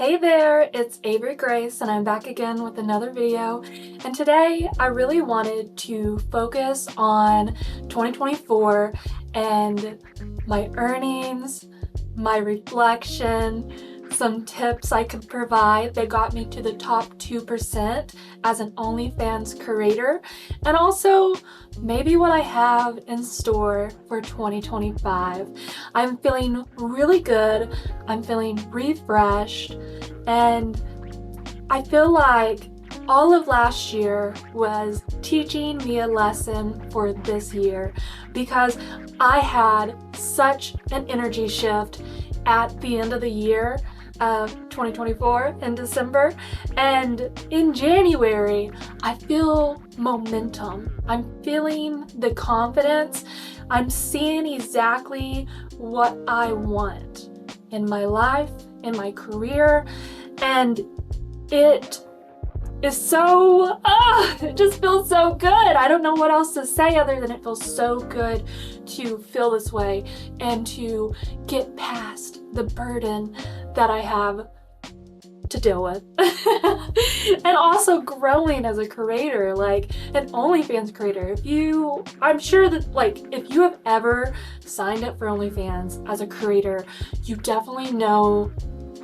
Hey there, it's Avery Grace and I'm back again with another video, and today I really wanted to focus on 2024 and my earnings, my reflection, some tips I could provide that got me to the top 2% as an OnlyFans creator, and also maybe what I have in store for 2025. I'm feeling really good, I'm feeling refreshed, and I feel like all of last year was teaching me a lesson for this year because I had such an energy shift at the end of the year of 2024 in December, and in January I feel momentum. I'm feeling the confidence. I'm seeing exactly what I want in my life, in my career, and it is so, it just feels so good. I don't know what else to say other than it feels so good to feel this way and to get past the burden that I have to deal with. And also growing as a creator, like an OnlyFans creator. I'm sure that if you have ever signed up for OnlyFans as a creator, you definitely know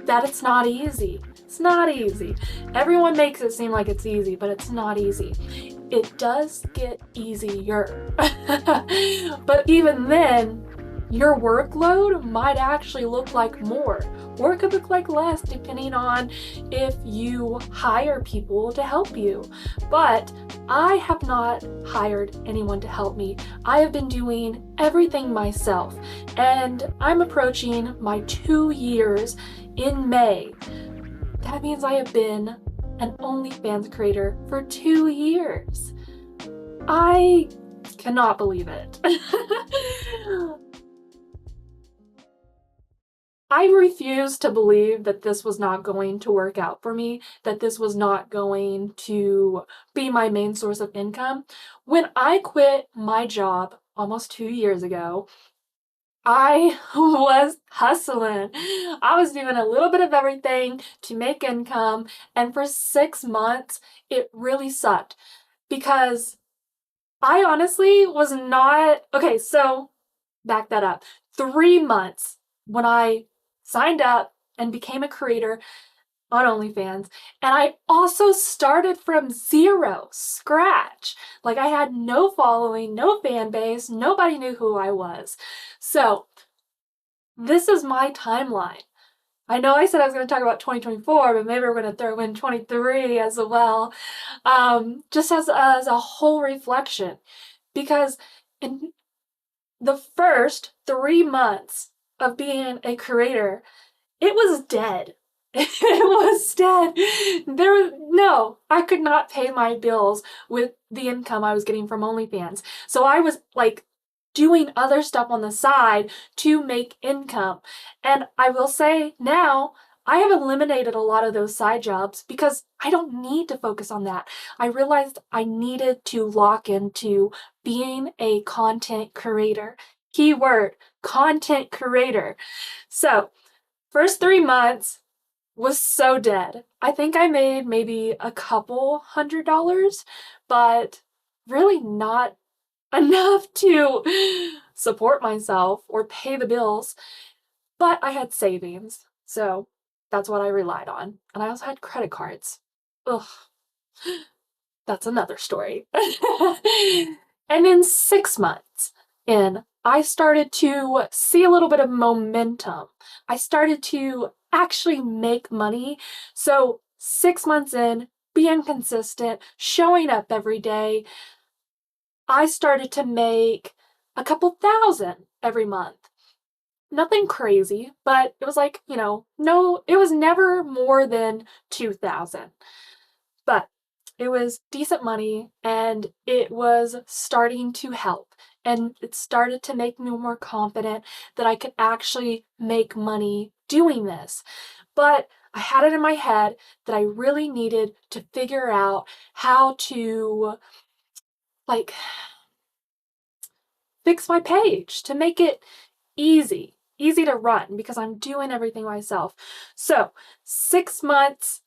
that it's not easy. It's not easy. Everyone makes it seem like it's easy, but it's not easy. It does get easier. But even then, your workload might actually look like more, or it could look like less depending on if you hire people to help you. But I have not hired anyone to help me. I have been doing everything myself, and I'm approaching my 2 years in May. That means I have been an OnlyFans creator for 2 years. I cannot believe it. I refuse to believe that this was not going to work out for me, that this was not going to be my main source of income. When I quit my job almost 2 years ago, I was hustling. I was doing a little bit of everything to make income, and for 6 months, it really sucked because I honestly was not, okay, so back that up. 3 months when I signed up and became a creator on OnlyFans, and I also started from zero, scratch. Like, I had no following, no fan base, nobody knew who I was. So this is my timeline. I know I said I was going to talk about 2024, but maybe we're going to throw in 23 as well, just as a whole reflection, because in the first 3 months of being a creator, it was dead. It was dead. I could not pay my bills with the income I was getting from OnlyFans. So I was doing other stuff on the side to make income. And I will say now, I have eliminated a lot of those side jobs because I don't need to focus on that. I realized I needed to lock into being a content creator. Keyword, content creator. So, first 3 months was so dead. I think I made maybe a couple $100, but really not enough to support myself or pay the bills. But I had savings, so that's what I relied on. And I also had credit cards. Ugh, that's another story. And in 6 months in, I started to see a little bit of momentum. I started to actually make money. So 6 months in, being consistent, showing up every day, I started to make a couple thousand every month. Nothing crazy, but it was no, it was never more than 2,000. But it was decent money, and it was starting to help. And it started to make me more confident that I could actually make money doing this. But I had it in my head that I really needed to figure out how to fix my page to make it easy. easy to run because I'm doing everything myself. So 6 months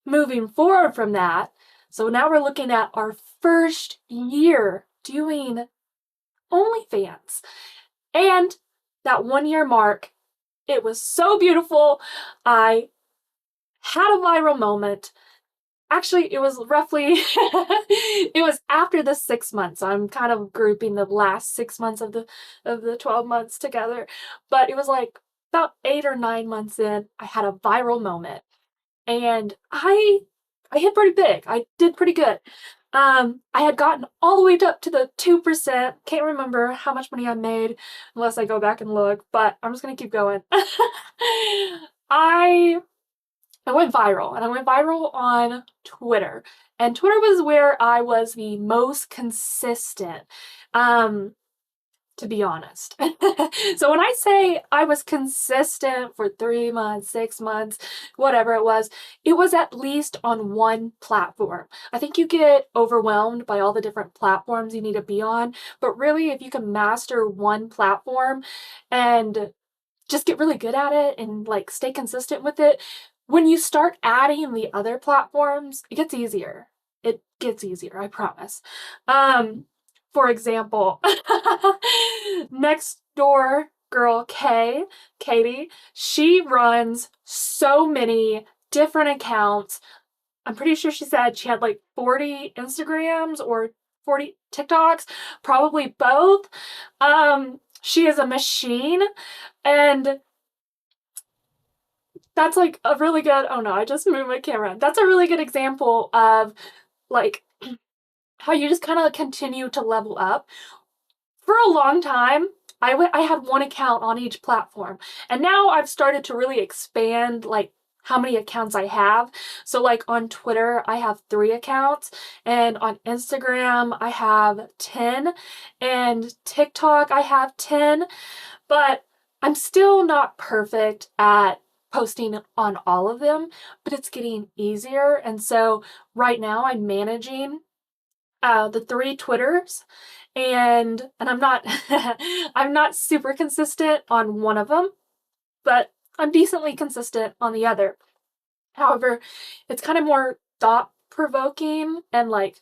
moving forward from that. So now we're looking at our first year doing OnlyFans. And that 1 year mark, it was so beautiful. I had a viral moment. Actually, it was roughly, it was after the 6 months. I'm kind of grouping the last 6 months of the 12 months together. But it was like about 8 or 9 months in, I had a viral moment. And I hit pretty big. I did pretty good. I had gotten all the way up to the 2%. Can't remember how much money I made unless I go back and look, but I'm just gonna keep going. I I went viral, and I went viral on Twitter. And Twitter was where I was the most consistent, um, to be honest. So when I say I was consistent for 3 months, 6 months, whatever it was at least on one platform. I think you get overwhelmed by all the different platforms you need to be on, but really, if you can master one platform and just get really good at it and like stay consistent with it, when you start adding the other platforms, it gets easier. It gets easier, I promise. For example, next door girl Katie, she runs so many different accounts. I'm pretty sure she said she had like 40 Instagrams or 40 TikToks, probably both. She is a machine, and that's like a really good, oh no, I just moved my camera. That's a really good example of like how you just kind of continue to level up. For a long time, I had one account on each platform, and now I've started to really expand like how many accounts I have. So like on Twitter, I have 3 accounts, and on Instagram, I have 10, and TikTok, I have 10, but I'm still not perfect at posting on all of them, but it's getting easier. And so right now I'm managing the 3 Twitters, and I'm not I'm not super consistent on one of them, but I'm decently consistent on the other. However, it's kind of more thought provoking and like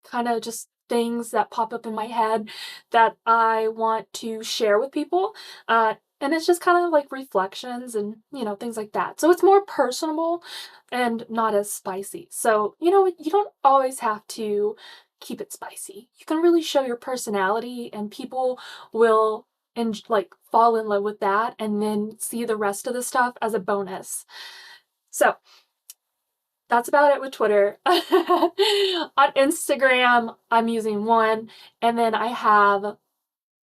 kind of just things that pop up in my head that I want to share with people. And it's just kind of like reflections and, things like that. So it's more personable and not as spicy. So, you don't always have to keep it spicy. You can really show your personality, and people will like fall in love with that and then see the rest of the stuff as a bonus. So that's about it with Twitter. On Instagram, I'm using one, and then I have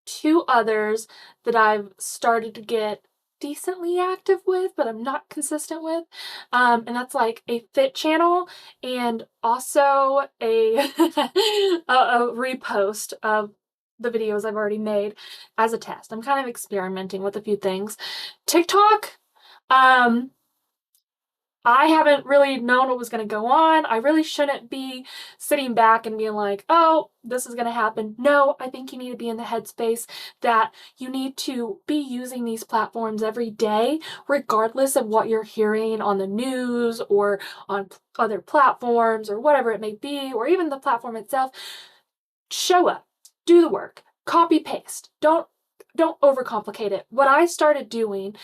2 others that I've started to get decently active with, but I'm not consistent with. And that's like a fit channel and also a repost of the videos I've already made as a test. I'm kind of experimenting with a few things. TikTok, I haven't really known what was going to go on. I really shouldn't be sitting back and being like, oh, this is going to happen. No, I think you need to be in the headspace that you need to be using these platforms every day, regardless of what you're hearing on the news or on other platforms or whatever it may be, or even the platform itself. Show up, do the work, copy paste. Don't overcomplicate it. What I started doing,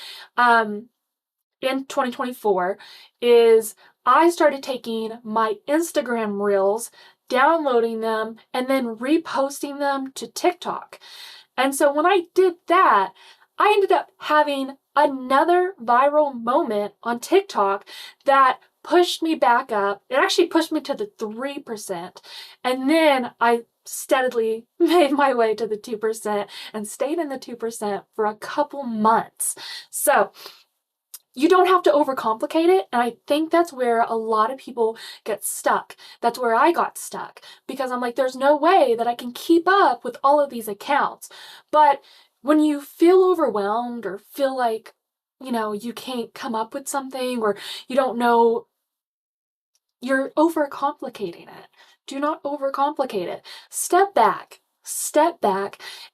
in 2024 is I started taking my Instagram reels, downloading them, and then reposting them to TikTok. And so when I did that, I ended up having another viral moment on TikTok that pushed me back up. It actually pushed me to the 3%. And then I steadily made my way to the 2% and stayed in the 2% for a couple months. So you don't have to overcomplicate it. And I think that's where a lot of people get stuck. That's where I got stuck, because I'm like, there's no way that I can keep up with all of these accounts. But when you feel overwhelmed or feel like, you can't come up with something, or you don't know, you're overcomplicating it. Do not overcomplicate it. Step back,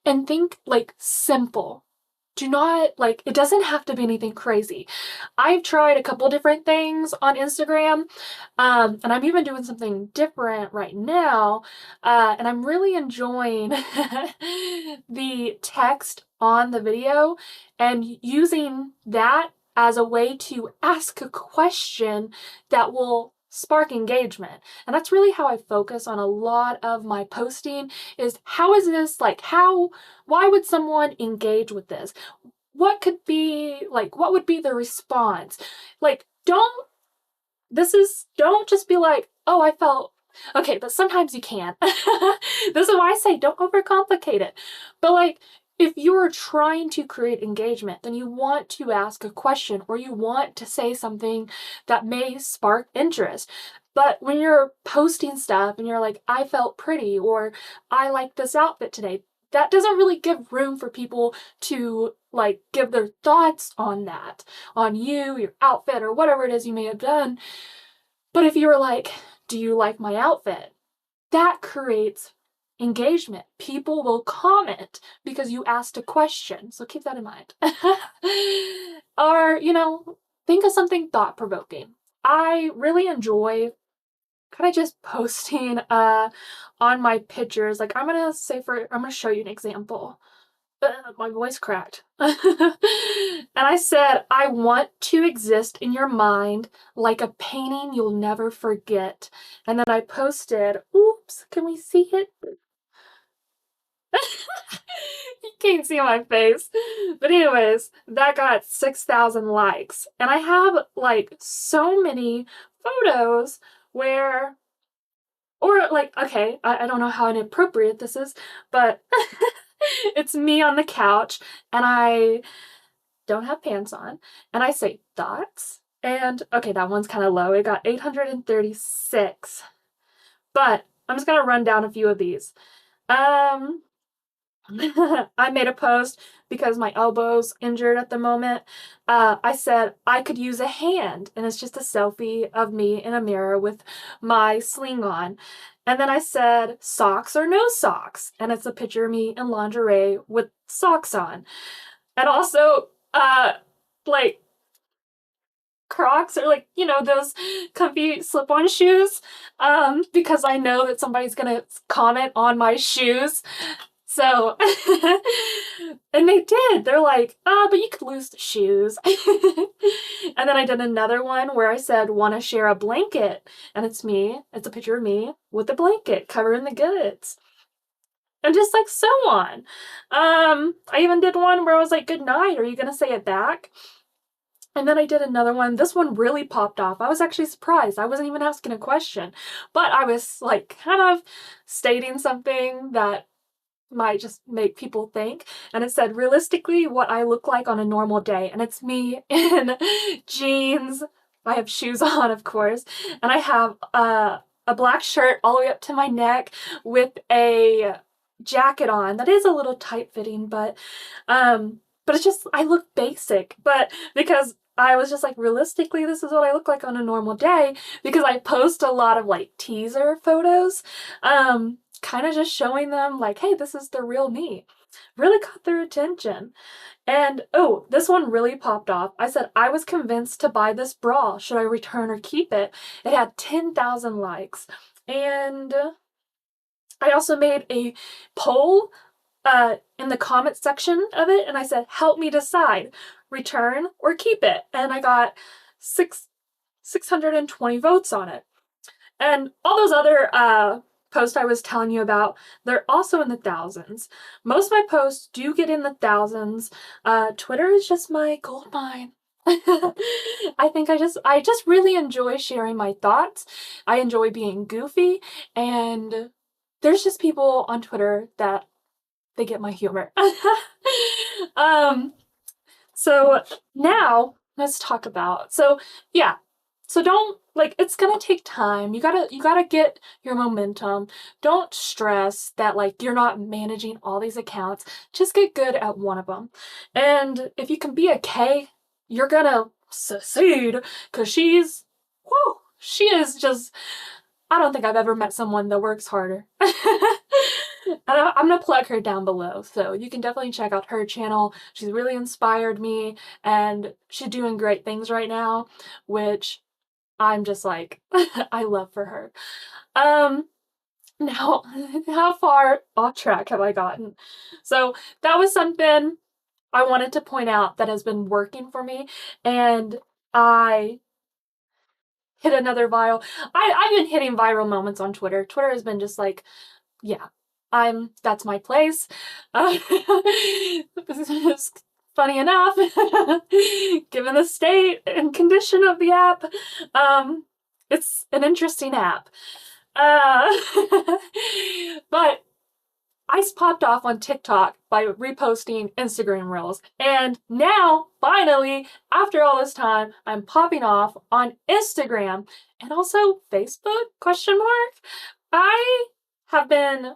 and think like simple. do not, like, it doesn't have to be anything crazy. I've tried a couple different things on Instagram, and I'm even doing something different right now, and I'm really enjoying the text on the video and using that as a way to ask a question that will spark engagement. And that's really how I focus on a lot of my posting is how is this, like, why would someone engage with this? What could be, like, what would be the response? Like, don't just be like, oh, I felt, okay, but sometimes you can. This is why I say don't overcomplicate it. But like, if you're trying to create engagement, then you want to ask a question or you want to say something that may spark interest. But when you're posting stuff and you're like, I felt pretty or I like this outfit today, that doesn't really give room for people to like give their thoughts on that, on you, your outfit, or whatever it is you may have done. But if you were like, do you like my outfit? That creates engagement. People will comment because you asked a question. So keep that in mind. Or, think of something thought-provoking. I really enjoy kind of just posting on my pictures. Like I'm gonna show you an example. My voice cracked. And I said, I want to exist in your mind like a painting you'll never forget. And then I posted, oops, can we see it? You can't see my face. But anyways, that got 6,000 likes. And I have like so many photos where, or like, okay, I don't know how inappropriate this is, but it's me on the couch and I don't have pants on and I say thoughts. And okay, that one's kind of low. It got 836. But I'm just going to run down a few of these. I made a post because my elbow's injured at the moment. I said I could use a hand, and it's just a selfie of me in a mirror with my sling on. And then I said socks or no socks, and it's a picture of me in lingerie with socks on. And also, like Crocs or like, those comfy slip-on shoes, because I know that somebody's gonna comment on my shoes. So, and they did. They're like, but you could lose the shoes. And then I did another one where I said, want to share a blanket. And it's me. It's a picture of me with a blanket covering the goods. And just like so on. I even did one where I was like, good night. Are you going to say it back? And then I did another one. This one really popped off. I was actually surprised. I wasn't even asking a question. But I was like kind of stating something that might just make people think. And it said, realistically, what I look like on a normal day. And it's me in jeans. I have shoes on, of course. And I have a black shirt all the way up to my neck with a jacket on. That is a little tight fitting, but it's just, I look basic. But because I was just like, realistically, this is what I look like on a normal day, because I post a lot of like teaser photos, kind of just showing them like, hey, this is the real me. Really caught their attention. And oh, this one really popped off. I said, I was convinced to buy this bra. Should I return or keep it? It had 10,000 likes. And I also made a poll in the comment section of it, and I said, help me decide, return or keep it. And I got 620 votes on it. And all those other posts I was telling you about, they're also in the thousands. Most of my posts do get in the thousands. Twitter is just my gold mine. I think I just really enjoy sharing my thoughts. I enjoy being goofy, and there's just people on Twitter that they get my humor. So now let's talk about, so don't, like, it's gonna take time. You gotta get your momentum. Don't stress that like you're not managing all these accounts. Just get good at one of them. And if you can be a K, you're gonna succeed, because she is just, I don't think I've ever met someone that works harder. And I'm gonna plug her down below, so you can definitely check out her channel. She's really inspired me, and she's doing great things right now, which I'm just like, I love for her. Um, Now, how far off track have I gotten? So that was something I wanted to point out that has been working for me, and I hit another viral. I've been hitting viral moments on Twitter. Twitter has been just like, yeah, that's my place. Uh, funny enough, given the state and condition of the app, it's an interesting app. Uh, but I popped off on TikTok by reposting Instagram Reels. And now, finally, after all this time, I'm popping off on Instagram and also Facebook, question mark. I have been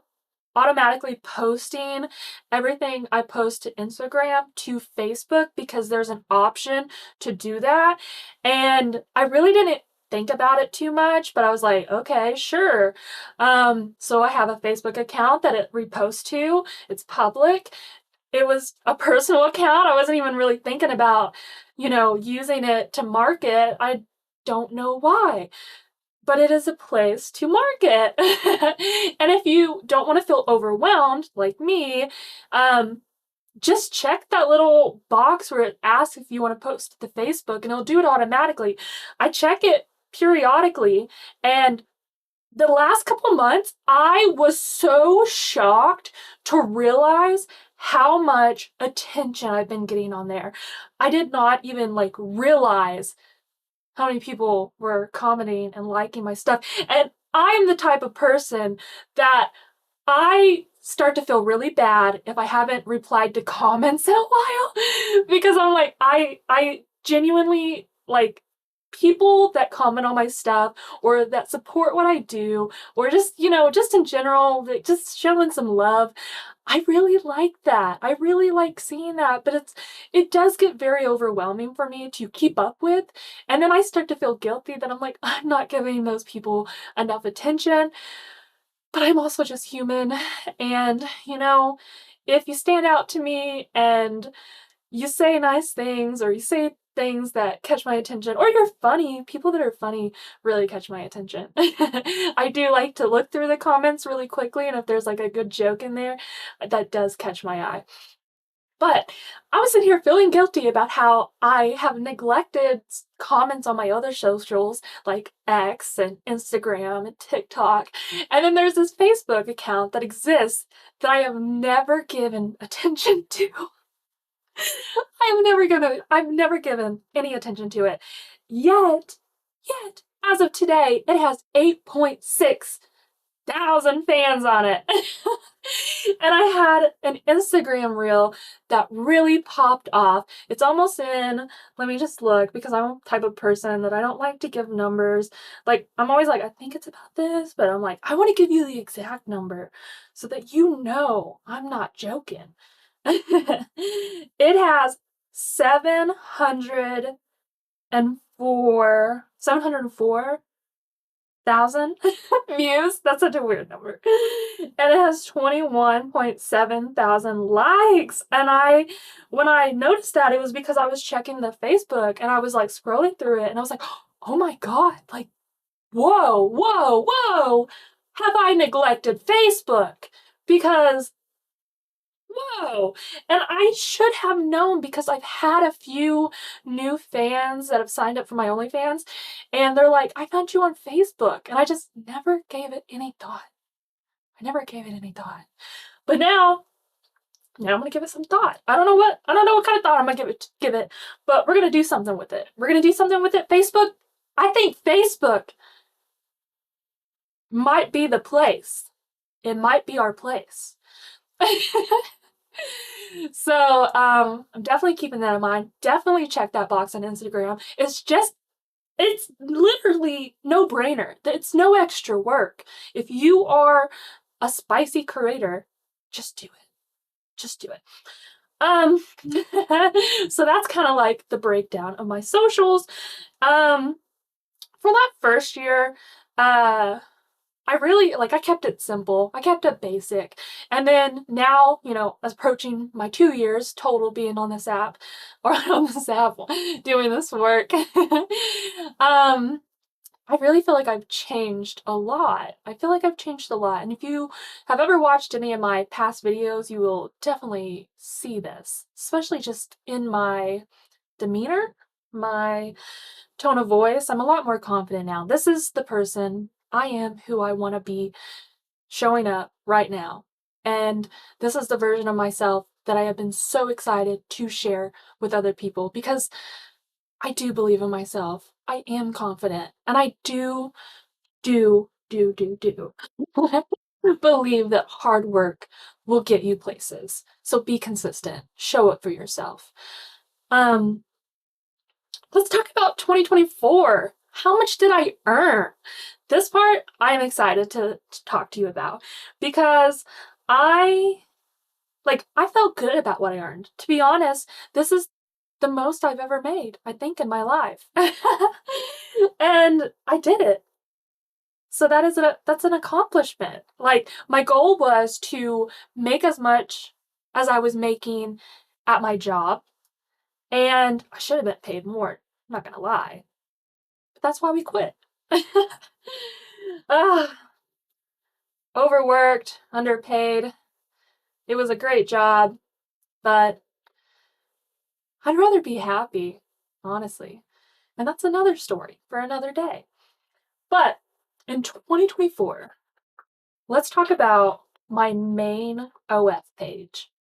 automatically posting everything I post to Instagram to Facebook because there's an option to do that. And I really didn't think about it too much, but I was like, okay, sure. So I have a Facebook account that it reposts to. It's public. It was a personal account. I wasn't even really thinking about, using it to market. I don't know why, but it is a place to market. And if you don't want to feel overwhelmed like me, just check that little box where it asks if you want to post to Facebook, and it'll do it automatically. I check it periodically, and the last couple months, I was so shocked to realize how much attention I've been getting on there. I did not even realize how many people were commenting and liking my stuff. And I'm the type of person that I start to feel really bad if I haven't replied to comments in a while because I'm like, I genuinely like people that comment on my stuff or that support what I do or just, just in general, just showing some love. I really like that. I really like seeing that, but it does get very overwhelming for me to keep up with. And then I start to feel guilty that I'm like, I'm not giving those people enough attention, but I'm also just human. And, if you stand out to me and you say nice things or you say things that catch my attention or you're funny, people that are funny really catch my attention. I do like to look through the comments really quickly, and if there's a good joke in there, that does catch my eye. But I was in here feeling guilty about how I have neglected comments on my other socials like X and Instagram and TikTok. And then there's this Facebook account that exists that I have never given attention to. I've never given any attention to it. Yet, as of today, it has 8.6 thousand fans on it. And I had an Instagram reel that really popped off. It's almost in, let me just look, because I'm a type of person that I don't like to give numbers. I'm always like, I think it's about this, but I'm like, I want to give you the exact number so that you know I'm not joking. It has 704,000 views. That's such a weird number. And it has 21.7 thousand likes. And when I noticed that, it was because I was checking the Facebook and I was scrolling through it and I was like, oh my God, whoa, whoa, whoa. Have I neglected Facebook? Because whoa. And I should have known because I've had a few new fans that have signed up for my OnlyFans, and they're like, I found you on Facebook. And I just never gave it any thought. I never gave it any thought. But now I'm gonna give it some thought. I don't know what kind of thought I'm gonna give it, but we're gonna do something with it. We're gonna do something with it. Facebook, I think Facebook might be the place. It might be our place. So I'm definitely keeping that in mind. Definitely check that box on Instagram. It's literally no brainer. It's no extra work. If you are a spicy creator, just do it. Just do it. So that's kind of like the breakdown of my socials. For that first year, I really, like, I kept it simple. I kept it basic. And then now, approaching my 2 years total being on this app, or on this app, doing this work, I really feel like I've changed a lot. I feel like I've changed a lot. And if you have ever watched any of my past videos, you will definitely see this, especially just in my demeanor, my tone of voice. I'm a lot more confident now. This is the person I am, who I want to be showing up right now. And this is the version of myself that I have been so excited to share with other people, because I do believe in myself. I am confident. And I do believe that hard work will get you places. So be consistent. Show up for yourself. Um, let's talk about 2024. How much did I earn? This part I'm excited to talk to you about, because I felt good about what I earned. To be honest, this is the most I've ever made, I think, in my life. And I did it. So that's an accomplishment. Like, my goal was to make as much as I was making at my job, and I should have been paid more, I'm not gonna lie. But that's why we quit. Ah, overworked, underpaid. It was a great job, but I'd rather be happy, honestly. And that's another story for another day. But in 2024, let's talk about my main OF page.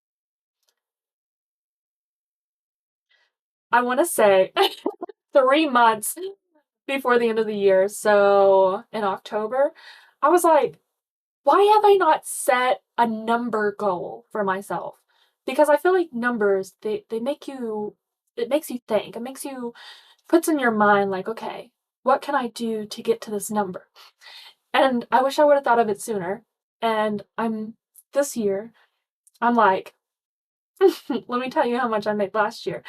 I want to say 3 months before the end of the year, so in October, I was like, why have I not set a number goal for myself? Because I feel like numbers, they make you, it makes you think. It makes you, puts in your mind like, okay, what can I do to get to this number? And I wish I would have thought of it sooner. And this year, I'm like, let me tell you how much I made last year.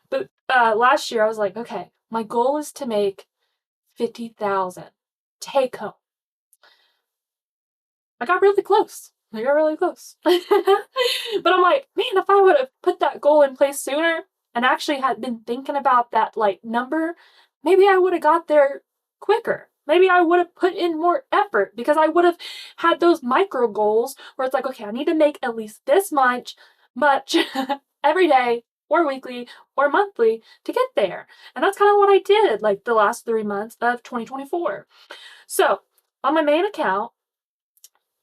But last year I was like, okay, my goal is to make 50,000 take home. I got really close. I got really close. But I'm like, man, if I would have put that goal in place sooner and actually had been thinking about that like number, maybe I would have got there quicker. Maybe I would have put in more effort, because I would have had those micro goals where it's like, okay, I need to make at least this much every day or weekly or monthly to get there. And that's kind of what I did like the last 3 months of 2024. So on my main account,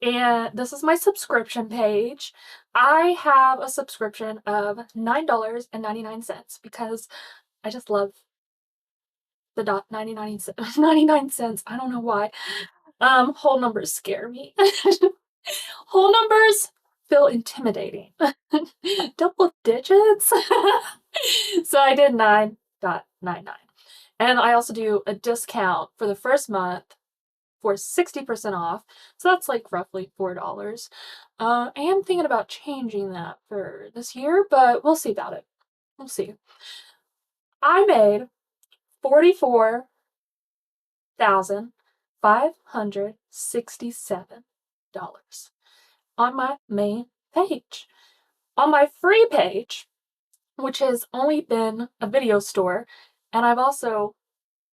and this is my subscription page, I have a subscription of $9.99, because I just love the dot 99 cents. I don't know why. Whole numbers scare me. Whole numbers feel intimidating. Double digits? So I did 9.99. And I also do a discount for the first month for 60% off. So that's like roughly $4. I am thinking about changing that for this year, but we'll see about it. We'll see. I made $44,567 on my main page. On my free page, which has only been a video store, and I've also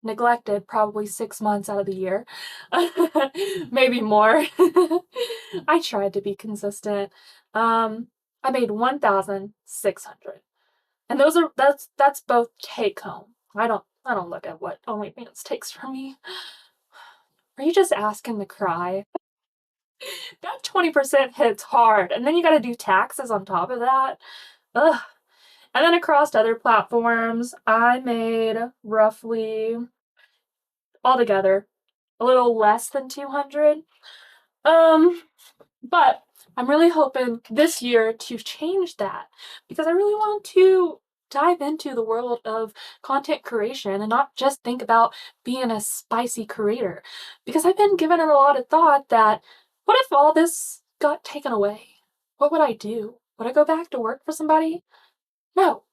neglected probably 6 months out of the year, maybe more. I tried to be consistent. I made 1,600, and that's both take home. I don't look at what OnlyFans takes from me. Are you just asking to cry? That 20% hits hard, and then you got to do taxes on top of that. Ugh. And then across other platforms, I made roughly, altogether, a little less than 200. But I'm really hoping this year to change that, because I really want to dive into the world of content creation and not just think about being a spicy creator, because I've been given it a lot of thought that, what if all this got taken away? What would I do? Would I go back to work for somebody? No.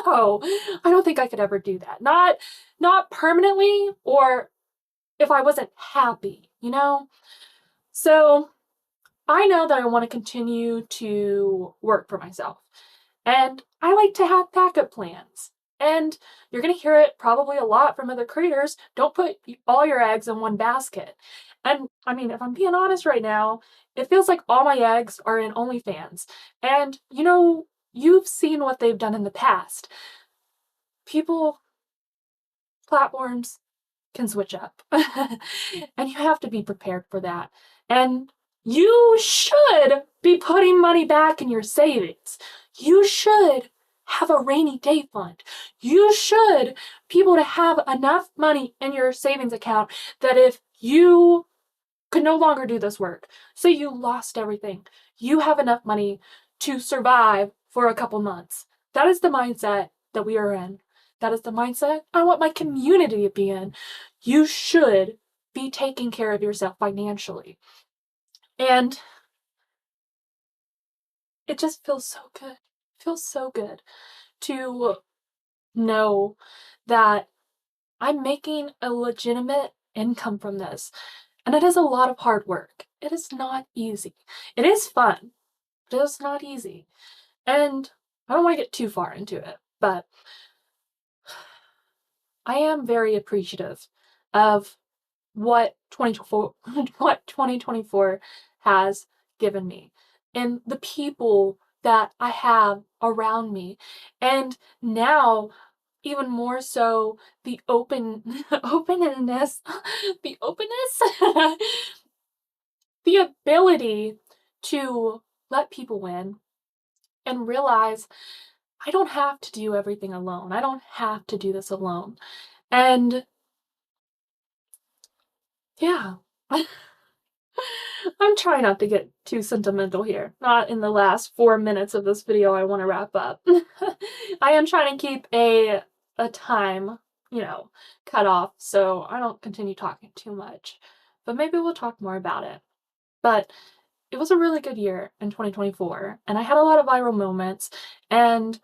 No, I don't think I could ever do that. Not permanently, or if I wasn't happy, you know? So I know that I want to continue to work for myself. And I like to have backup plans. And you're going to hear it probably a lot from other creators. Don't put all your eggs in one basket. And I mean, if I'm being honest right now, it feels like all my eggs are in OnlyFans. And you've seen what they've done in the past. People, platforms can switch up. And you have to be prepared for that. And you should be putting money back in your savings. You should have a rainy day fund. You should be able to have enough money in your savings account that if you could no longer do this work, so you lost everything, you have enough money to survive for a couple months. That is the mindset that we are in. That is the mindset I want my community to be in. You should be taking care of yourself financially. And it just feels so good. It feels so good to know that I'm making a legitimate income from this. And it is a lot of hard work. It is not easy. It is fun, but it is not easy. And I don't want to get too far into it, but I am very appreciative of what 2024 has given me and the people that I have around me. And now even more so the openness, the openness, the ability to let people in and realize I don't have to do everything alone. I don't have to do this alone. And yeah, I'm trying not to get too sentimental here. Not in the last 4 minutes of this video I want to wrap up. I am trying to keep a time, cut off so I don't continue talking too much. But maybe we'll talk more about it. But it was a really good year in 2024, and I had a lot of viral moments, and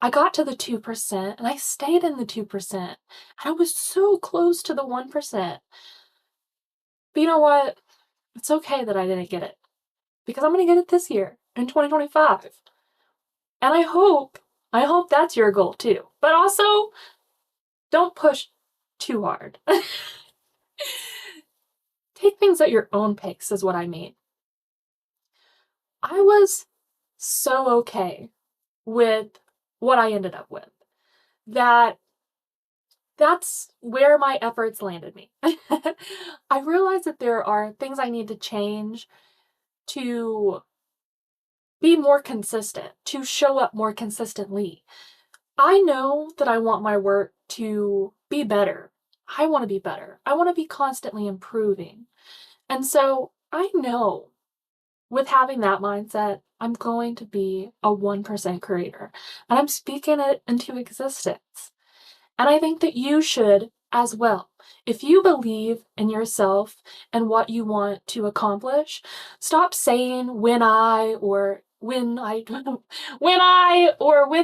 I got to the 2%, and I stayed in the 2%, and I was so close to the 1%. But you know what? It's okay that I didn't get it, because I'm going to get it this year in 2025. And I hope that's your goal too. But also, don't push too hard. Take things at your own pace is what I mean. I was so okay with what I ended up with. That's where my efforts landed me. I realized that there are things I need to change to be more consistent, to show up more consistently. I know that I want my work to be better. I want to be better. I want to be constantly improving. And so I know with having that mindset, I'm going to be a 1% creator. And I'm speaking it into existence. And I think that you should as well. If you believe in yourself and what you want to accomplish, stop saying when I or when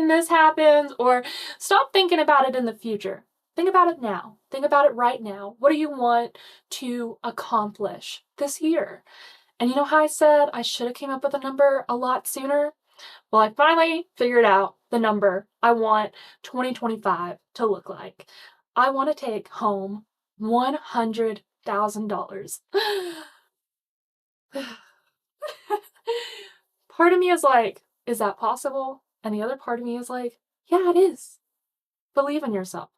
this happens, or stop thinking about it in the future. Think about it now. Think about it right now. What do you want to accomplish this year? And you know how I said I should have came up with a number a lot sooner? Well, I finally figured out the number I want 2025 to look like. I want to take home $100,000. Part of me is like, is that possible? And the other part of me is like, yeah, it is. Believe in yourself.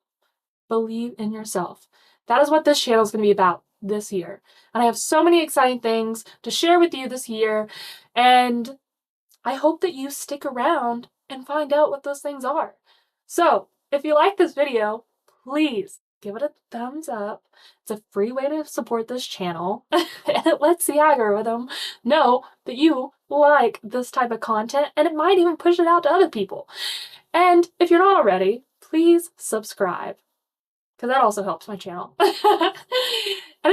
Believe in yourself. That is what this channel is going to be about this year. And I have so many exciting things to share with you this year. And I hope that you stick around and find out what those things are. So, if you like this video, please give it a thumbs up. It's a free way to support this channel, and it lets the algorithm know that you like this type of content, and it might even push it out to other people. And if you're not already, please subscribe, because that also helps my channel. And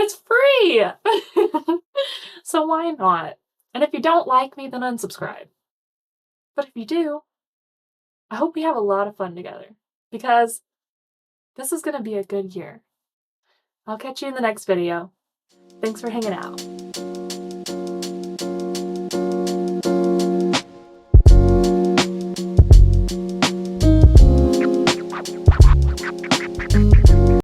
it's free! So why not? And if you don't like me, then unsubscribe. But if you do, I hope we have a lot of fun together, because this is going to be a good year. I'll catch you in the next video. Thanks for hanging out.